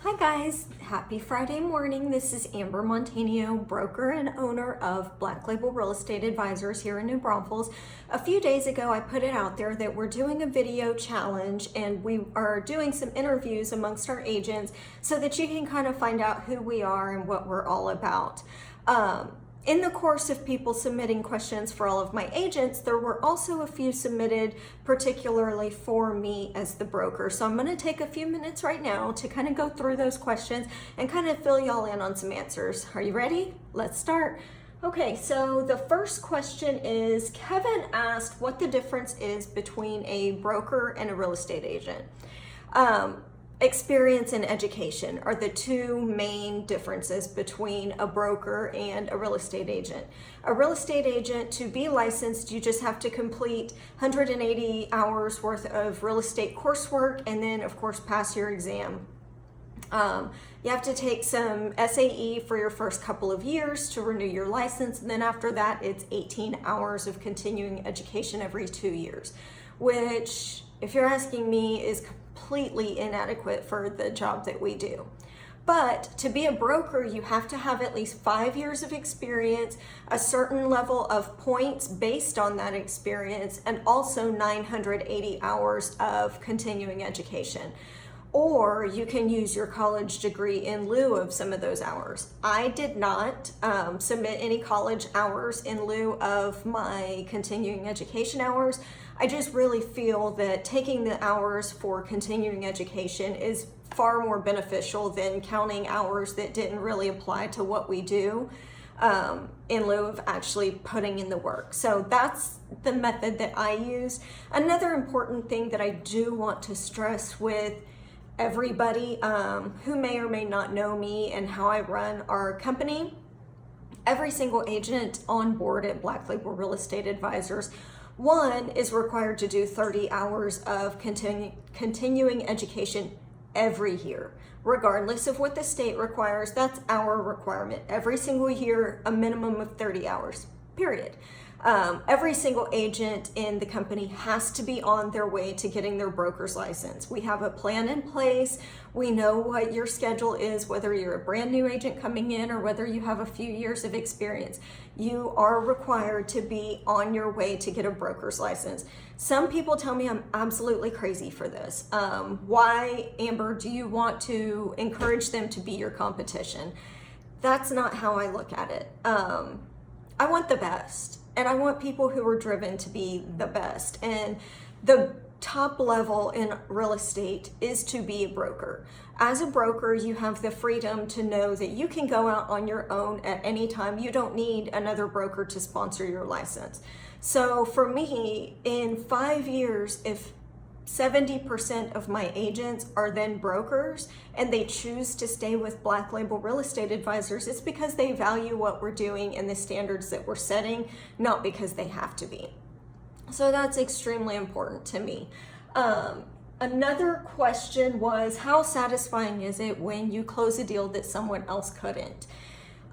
Hi guys, happy Friday morning. This is Amber Montanio, broker and owner of Black Label Real Estate Advisors here in New Braunfels. A few days ago, I put it out there that we're doing a video challenge and we are doing some interviews amongst our agents so that you can kind of find out who we are and what we're all about. In the course of people submitting questions for all of my agents, there were also a few submitted particularly for me as the broker. So I'm going to take a few minutes right now to kind of go through those questions and kind of fill y'all in on some answers. Are you ready? Let's start. Okay, so the first question is, Kevin asked what the difference is between a broker and a real estate agent. Experience and education are the two main differences between a broker and a real estate agent. A real estate agent, to be licensed, you just have to complete 180 hours worth of real estate coursework and then, of course, pass your exam. You have to take some SAE for your first couple of years to renew your license, and then after that, it's 18 hours of continuing education every 2 years, which, if you're asking me, is completely inadequate for the job that we do. But to be a broker, you have to have at least 5 years of experience, a certain level of points based on that experience, and also 980 hours of continuing education. Or you can use your college degree in lieu of some of those hours. I did not submit any college hours in lieu of my continuing education hours. I just really feel that taking the hours for continuing education is far more beneficial than counting hours that didn't really apply to what we do in lieu of actually putting in the work. So that's the method that I use. Another important thing that I do want to stress with everybody who may or may not know me and how I run our company, every single agent on board at Black Label Real Estate Advisors, one, is required to do 30 hours of continuing education every year. Regardless of what the state requires, that's our requirement. Every single year, a minimum of 30 hours, period. Every single agent in the company has to be on their way to getting their broker's license. We have a plan in place. We know what your schedule is, whether you're a brand new agent coming in or whether you have a few years of experience. You are required to be on your way to get a broker's license. Some people tell me I'm absolutely crazy for this. Why, Amber, do you want to encourage them to be your competition? That's not how I look at it. I want the best. And I want people who are driven to be the best. And the top level in real estate is to be a broker. As a broker, you have the freedom to know that you can go out on your own at any time. You don't need another broker to sponsor your license. So for me, in 5 years, if 70% of my agents are then brokers and they choose to stay with Black Label Real Estate Advisors, it's because they value what we're doing and the standards that we're setting, not because they have to be. So that's extremely important to me. Another question was, how satisfying is it when you close a deal that someone else couldn't?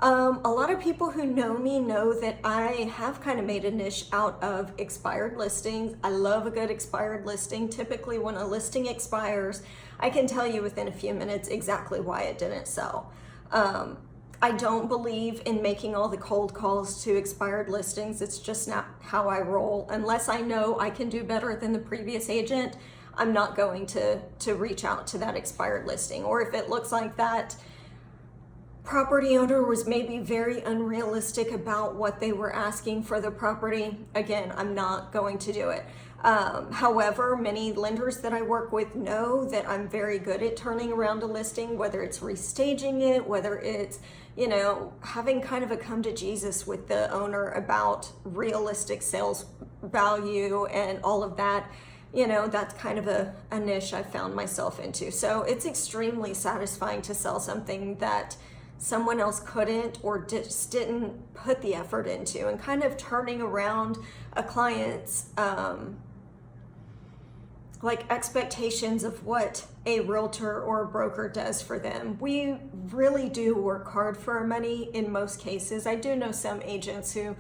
A lot of people who know me know that I have kind of made a niche out of expired listings. I love a good expired listing. Typically when a listing expires, I can tell you within a few minutes exactly why it didn't sell. I don't believe in making all the cold calls to expired listings. It's just not how I roll. Unless I know I can do better than the previous agent, I'm not going to reach out to that expired listing. Or if it looks like that property owner was maybe very unrealistic about what they were asking for the property, again, I'm not going to do it. However, many lenders that I work with know that I'm very good at turning around a listing, whether it's restaging it, whether it's, having kind of a come to Jesus with the owner about realistic sales value and all of that. That's kind of a niche I found myself into. So it's extremely satisfying to sell something that someone else couldn't or just didn't put the effort into, and kind of turning around a client's expectations of what a realtor or a broker does for them. We really do work hard for our money in most cases. I do know some agents who,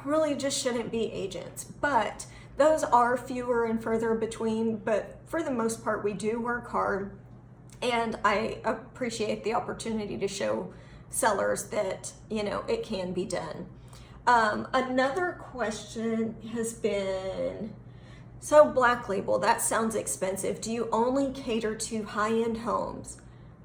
really just shouldn't be agents, but those are fewer and further between. But for the most part, we do work hard. And I appreciate the opportunity to show sellers that, you know, it can be done. Another question has been, so Black Label, that sounds expensive. Do you only cater to high-end homes?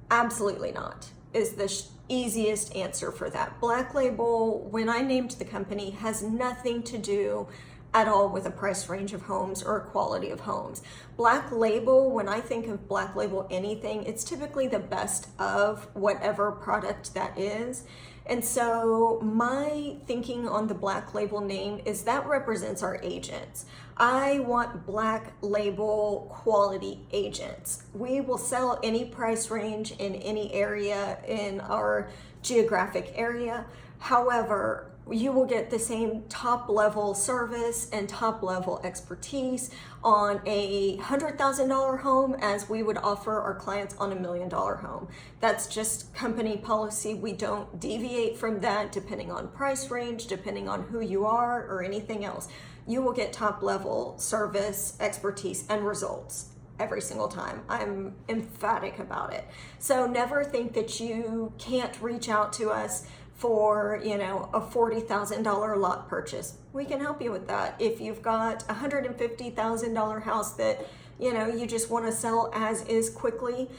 Absolutely not, is the easiest answer for that. Black Label, when I named the company, has nothing to do at all with a price range of homes or a quality of homes. Black Label, when I think of Black Label anything, it's typically the best of whatever product that is. And so my thinking on the Black Label name is that represents our agents. I want Black Label quality agents. We will sell any price range in any area in our geographic area. However, you will get the same top level service and top level expertise on a $100,000 home as we would offer our clients on $1 million home. That's just company policy. We don't deviate from that depending on price range, depending on who you are or anything else. You will get top level service, expertise, and results every single time. I'm emphatic about it. So never think that you can't reach out to us for, you know, a $40,000 lot purchase. We can help you with that. If you've got a $150,000 house that, you know, you just want to sell as is quickly,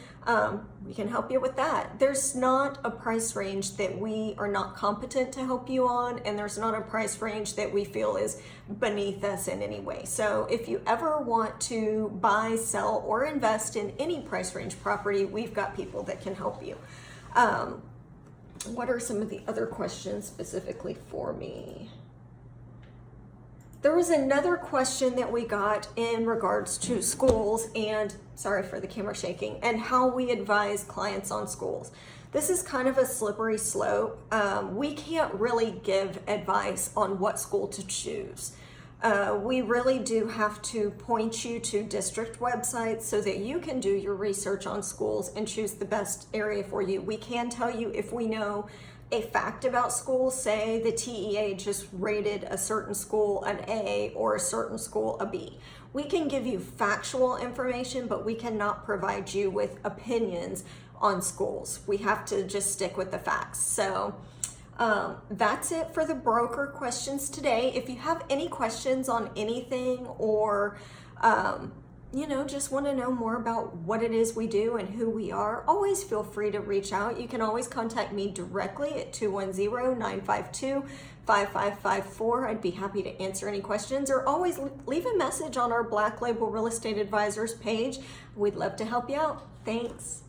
we can help you with that. There's not a price range that we are not competent to help you on, and there's not a price range that we feel is beneath us in any way. So if you ever want to buy, sell, or invest in any price range property, we've got people that can help you. What are some of the other questions specifically for me? There was another question that we got in regards to schools, and sorry for the camera shaking, and how we advise clients on schools. This is kind of a slippery slope. We can't really give advice on what school to choose. We really do have to point you to district websites so that you can do your research on schools and choose the best area for you. We can tell you if we know a fact about schools, say the TEA just rated a certain school an A or a certain school a B. We can give you factual information, but we cannot provide you with opinions on schools. We have to just stick with the facts. So that's it for the broker questions today. If you have any questions on anything, or you know, just want to know more about what it is we do and who we are, always feel free to reach out. You can always contact me directly at 210-952-5554. I'd be happy to answer any questions, or always leave a message on our Black Label Real Estate Advisors page. We'd love to help you out. Thanks.